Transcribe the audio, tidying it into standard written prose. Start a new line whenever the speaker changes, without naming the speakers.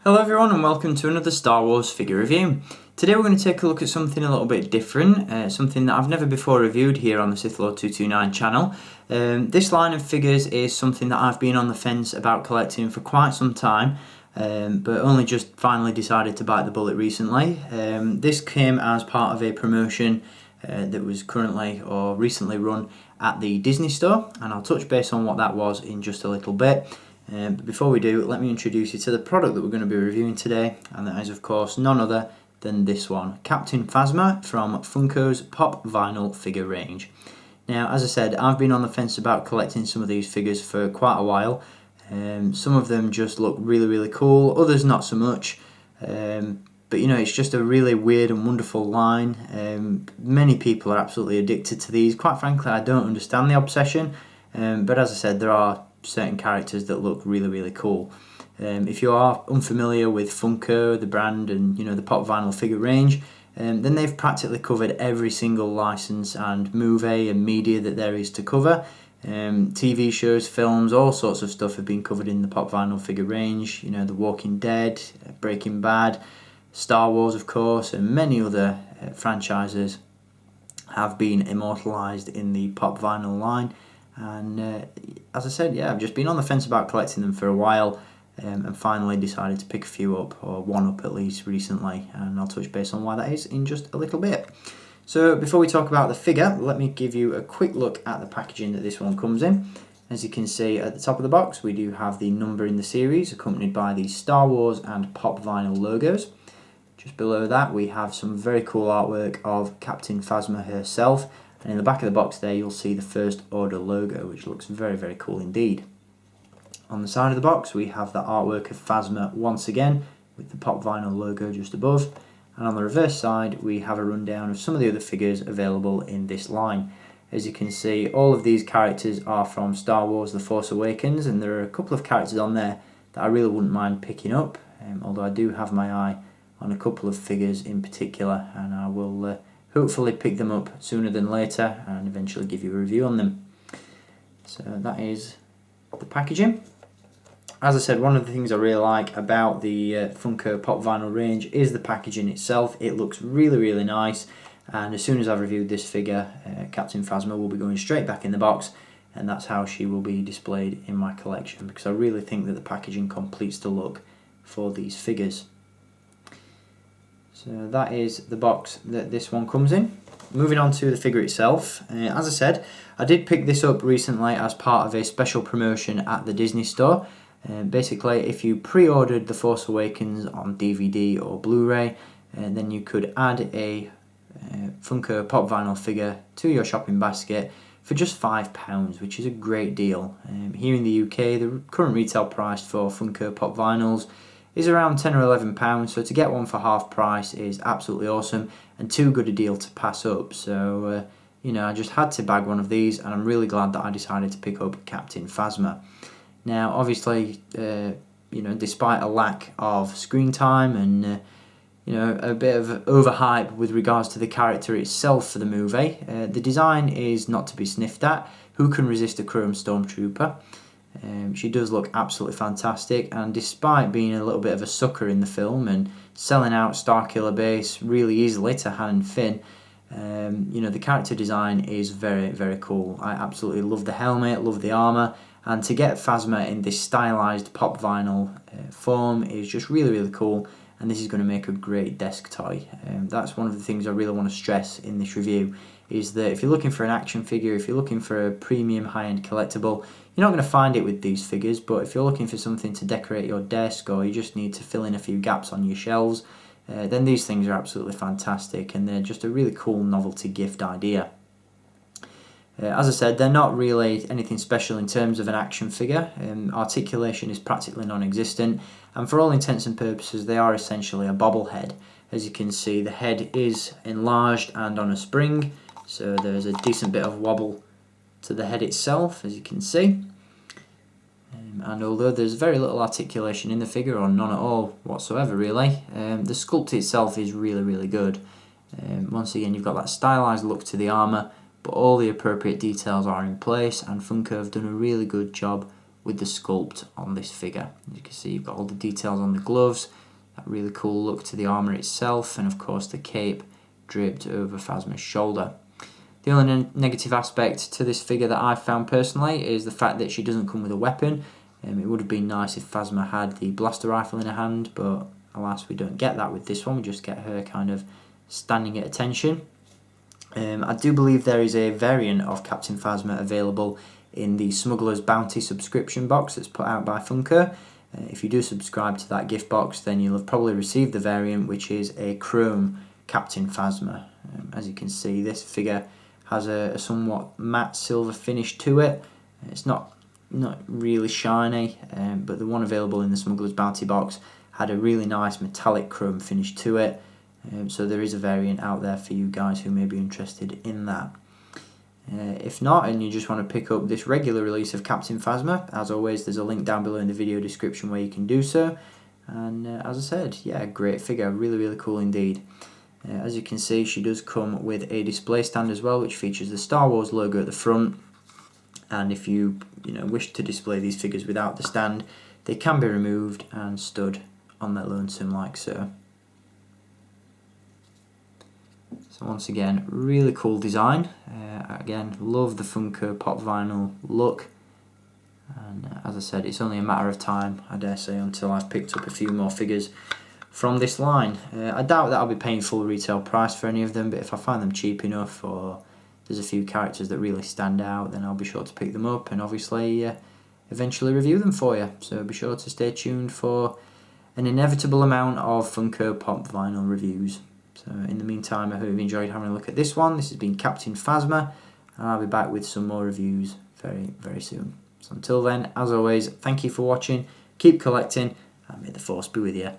Hello everyone and welcome to another Star Wars figure review. Today we're going to take a look at something a little bit different, something that I've never before reviewed here on the Sithlord229 channel. This line of figures is something that I've been on the fence about collecting for quite some time, but only just finally decided to bite the bullet recently. This came as part of a promotion that was currently or recently run at the Disney store, and I'll touch base on what that was in just a little bit. But before we do, let me introduce you to the product that we're going to be reviewing today, and that is of course none other than this one, Captain Phasma from Funko's Pop Vinyl figure range. Now, as I said, I've been on the fence about collecting some of these figures for quite a while. Some of them just look really cool, others not so much. But you know, it's just a really weird and wonderful line. Many people are absolutely addicted to these. Quite frankly, I don't understand the obsession, but as I said, there are certain characters that look really cool. If you are unfamiliar with Funko, the brand, and you know the Pop Vinyl figure range, then they've practically covered every single license and movie and media that there is to cover. TV shows, films, all sorts of stuff have been covered in the Pop Vinyl figure range. You know, The Walking Dead, Breaking Bad, Star Wars of course, and many other franchises have been immortalised in the Pop Vinyl line. And as I said, yeah, I've just been on the fence about collecting them for a while, and finally decided to pick a few up, or one up at least, recently, and I'll touch base on why that is in just a little bit. So before we talk about the figure, let me give you a quick look at the packaging that this one comes in. As you can see at the top of the box, we do have the number in the series, accompanied by the Star Wars and Pop Vinyl logos. Just below that we have some very cool artwork of Captain Phasma herself, and in the back of the box there you'll see the First Order logo, which looks very cool indeed. On the side of the box we have the artwork of Phasma once again, with the Pop Vinyl logo just above, and on the reverse side we have a rundown of some of the other figures available in this line. As you can see, all of these characters are from Star Wars The Force Awakens, and there are a couple of characters on there that I really wouldn't mind picking up, although I do have my eye on a couple of figures in particular, and I will hopefully pick them up sooner than later and eventually give you a review on them. So that is the packaging. As I said, one of the things I really like about the Funko Pop Vinyl range is the packaging itself. It looks really nice, and as soon as I've reviewed this figure, Captain Phasma will be going straight back in the box, and that's how she will be displayed in my collection, because I really think that the packaging completes the look for these figures. So that is the box that this one comes in. Moving on to the figure itself, as I said, I did pick this up recently as part of a special promotion at the Disney store. Basically, if you pre-ordered The Force Awakens on DVD or Blu-ray, then you could add a Funko Pop Vinyl figure to your shopping basket for just £5, which is a great deal. Here in the UK, the current retail price for Funko Pop Vinyls is around £10 or £11, so to get one for half price is absolutely awesome and too good a deal to pass up. So you know, I just had to bag one of these, and I'm really glad that I decided to pick up Captain Phasma. Now obviously, you know, despite a lack of screen time and you know, a bit of overhype with regards to the character itself for the movie, the design is not to be sniffed at. Who can resist a chrome stormtrooper? She does look absolutely fantastic, and despite being a little bit of a sucker in the film and selling out Starkiller Base really easily to Han and Finn, you know, the character design is very cool. I absolutely love the helmet, love the armour, and to get Phasma in this stylised Pop Vinyl form is just really cool, and this is going to make a great desk toy. That's one of the things I really want to stress in this review, is that if you're looking for an action figure, if you're looking for a premium high-end collectible, you're not going to find it with these figures, but if you're looking for something to decorate your desk, or you just need to fill in a few gaps on your shelves, then these things are absolutely fantastic, and they're just a really cool novelty gift idea. As I said, they're not really anything special in terms of an action figure. Articulation is practically non-existent, and for all intents and purposes they are essentially a bobble-head. As you can see, the head is enlarged and on a spring, so there's a decent bit of wobble to the head itself, as you can see. And although there's very little articulation in the figure, or none at all whatsoever really, the sculpt itself is really good. Once again, you've got that stylised look to the armour, but all the appropriate details are in place, and Funko have done a really good job with the sculpt on this figure. As you can see, you've got all the details on the gloves, that really cool look to the armour itself, and of course the cape draped over Phasma's shoulder. The only negative aspect to this figure that I've found personally is the fact that she doesn't come with a weapon. It would have been nice if Phasma had the blaster rifle in her hand, but alas, we don't get that with this one. We just get her kind of standing at attention. I do believe there is a variant of Captain Phasma available in the Smuggler's Bounty subscription box that's put out by Funko. If you do subscribe to that gift box, then you'll have probably received the variant, which is a chrome Captain Phasma. As you can see, this figure has a somewhat matte silver finish to it. It's not really shiny, but the one available in the Smuggler's Bounty box had a really nice metallic chrome finish to it. So there is a variant out there for you guys who may be interested in that. If not, and you just want to pick up this regular release of Captain Phasma, as always there's a link down below in the video description where you can do so. And as I said, yeah, great figure, really cool indeed. As you can see, she does come with a display stand as well, which features the Star Wars logo at the front. And if you wish to display these figures without the stand, they can be removed and stood on their lonesome like so. So once again, really cool design. Again, love the Funko Pop vinyl look. And as I said, it's only a matter of time, I dare say, until I've picked up a few more figures from this line. I doubt that I'll be paying full retail price for any of them, but if I find them cheap enough, or there's a few characters that really stand out, then I'll be sure to pick them up and obviously eventually review them for you. So be sure to stay tuned for an inevitable amount of Funko Pop vinyl reviews. So in the meantime, I hope you've enjoyed having a look at this one. This has been Captain Phasma, and I'll be back with some more reviews very soon. So until then, as always, thank you for watching, keep collecting, and may the Force be with you.